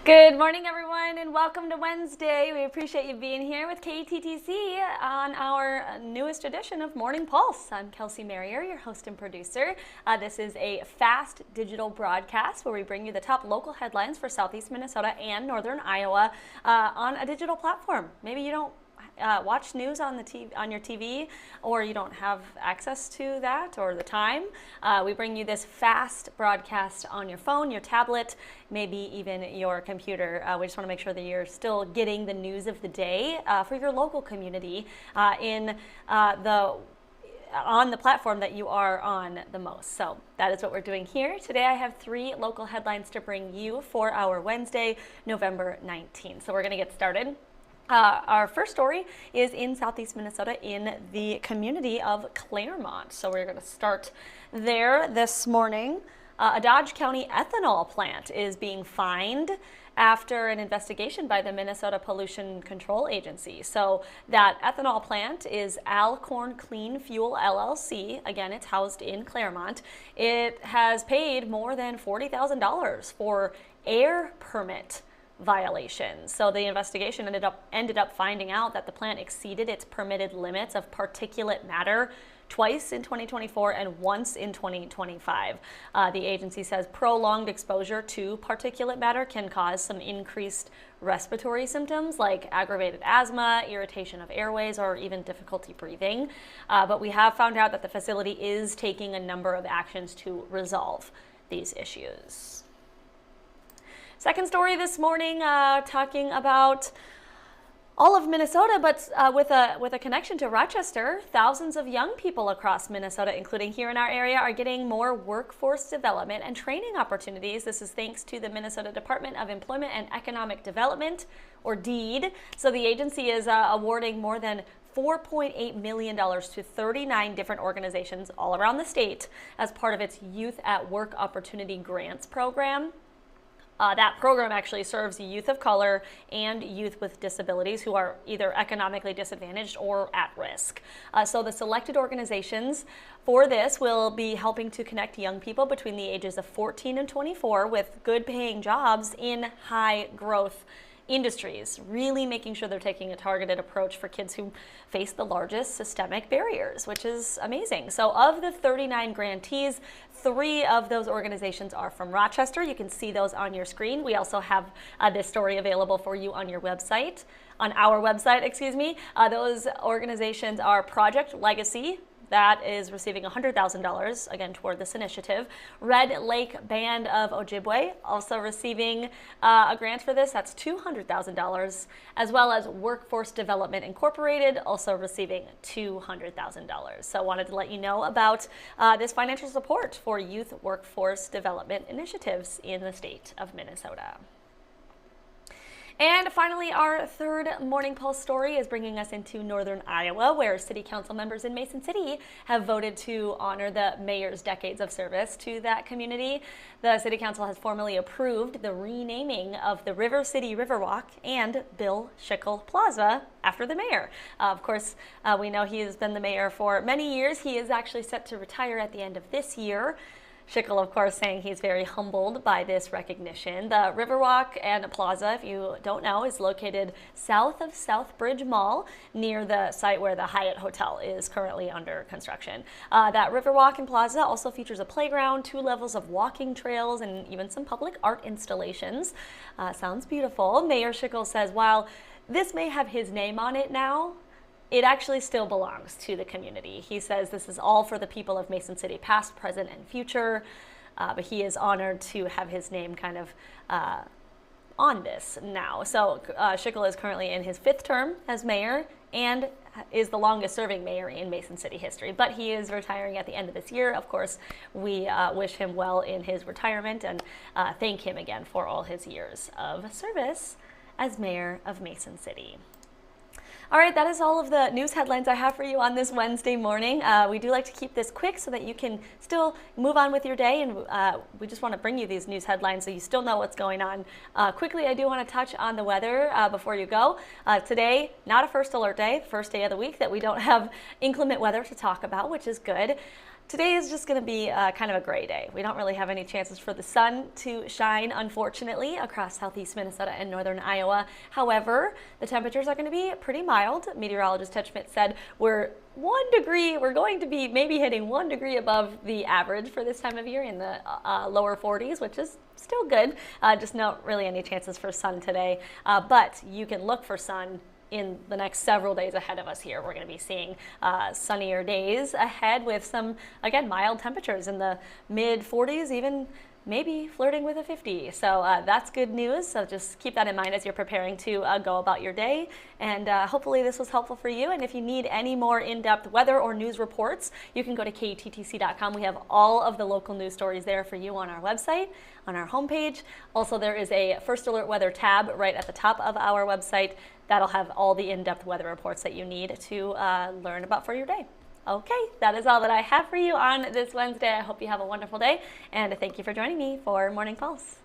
Good morning, everyone, and welcome to Wednesday. We appreciate you being here with KTTC on our newest edition of Morning Pulse. I'm Kelsey Marier, your host and producer. This is a fast digital broadcast where we bring you the top local headlines for Southeast Minnesota and Northern Iowa on a digital platform. Maybe you don't watch news on the TV, on your TV, or you don't have access to that or the time. We bring you this fast broadcast on your phone, your tablet, maybe even your computer. We just want to make sure that you're still getting the news of the day for your local community on the platform that you are on the most. So that is what we're doing here. Today I have 3 local headlines to bring you for our Wednesday, November 19th. So we're going to get started. Our first story is in Southeast Minnesota in the community of Claremont. So we're going to start there this morning. A Dodge County ethanol plant is being fined after an investigation by the Minnesota Pollution Control Agency. So that ethanol plant is Alcorn Clean Fuel LLC. Again, it's housed in Claremont. It has paid more than $40,000 for air permit violations. So the investigation ended up finding out that the plant exceeded its permitted limits of particulate matter twice in 2024 and once in 2025. The agency says prolonged exposure to particulate matter can cause some increased respiratory symptoms like aggravated asthma, irritation of airways, or even difficulty breathing. But we have found out that the facility is taking a number of actions to resolve these issues. Second story this morning, talking about all of Minnesota, but with a connection to Rochester. Thousands of young people across Minnesota, including here in our area, are getting more workforce development and training opportunities. This is thanks to the Minnesota Department of Employment and Economic Development, or DEED. So the agency is awarding more than $4.8 million to 39 different organizations all around the state as part of its Youth at Work Opportunity Grants program. That program actually serves youth of color and youth with disabilities who are either economically disadvantaged or at risk. So the selected organizations for this will be helping to connect young people between the ages of 14 and 24 with good paying jobs in high growth industries, really making sure they're taking a targeted approach for kids who face the largest systemic barriers, which is amazing. So of the 39 grantees, 3 of those organizations are from Rochester. You can see those on your screen. We also have this story available for you on your website, on our website, excuse me. Those organizations are Project Legacy, that is receiving $100,000, again, toward this initiative. Red Lake Band of Ojibwe, also receiving a grant for this. That's $200,000, as well as Workforce Development Incorporated, also receiving $200,000. So I wanted to let you know about this financial support for youth workforce development initiatives in the state of Minnesota. And finally, our third Morning Pulse story is bringing us into Northern Iowa, where city council members in Mason City have voted to honor the mayor's decades of service to that community. The city council has formally approved the renaming of the River City Riverwalk and Bill Schickel Plaza after the mayor. Of course, we know he has been the mayor for many years. He is actually set to retire at the end of this year. Schickel, of course, saying he's very humbled by this recognition. The Riverwalk and Plaza, if you don't know, is located south of Southbridge Mall, near the site where the Hyatt Hotel is currently under construction. That Riverwalk and Plaza also features a playground, 2 levels of walking trails, and even some public art installations. Sounds beautiful. Mayor Schickel says while this may have his name on it now, it actually still belongs to the community. He says this is all for the people of Mason City, past, present, and future. But he is honored to have his name kind of on this now. So Schickel is currently in his 5th term as mayor and is the longest serving mayor in Mason City history. But he is retiring at the end of this year. Of course, we wish him well in his retirement and thank him again for all his years of service as mayor of Mason City. All right, that is all of the news headlines I have for you on this Wednesday morning. We do like to keep this quick so that you can still move on with your day, and we just want to bring you these news headlines so you still know what's going on. Quickly, I do want to touch on the weather before you go. Today, not a first alert day, first day of the week that we don't have inclement weather to talk about, which is good. Today is just going to be kind of a gray day. We don't really have any chances for the sun to shine, unfortunately, across southeast Minnesota and northern Iowa. However, the temperatures are going to be pretty mild. Meteorologist Ted Schmidt said we're going to be maybe hitting 1 degree above the average for this time of year in the lower 40s, which is still good. Just not really any chances for sun today, but you can look for sun in the next several days ahead of us here. We're going to be seeing sunnier days ahead with some, again, mild temperatures in the mid 40s, even maybe flirting with a 50. So that's good news. So just keep that in mind as you're preparing to go about your day. And hopefully this was helpful for you. And if you need any more in-depth weather or news reports, you can go to KTTC.com. We have all of the local news stories there for you on our website, on our homepage. Also, there is a First Alert Weather tab right at the top of our website. That'll have all the in-depth weather reports that you need to learn about for your day. Okay, that is all that I have for you on this Wednesday. I hope you have a wonderful day, and thank you for joining me for Morning Pulse.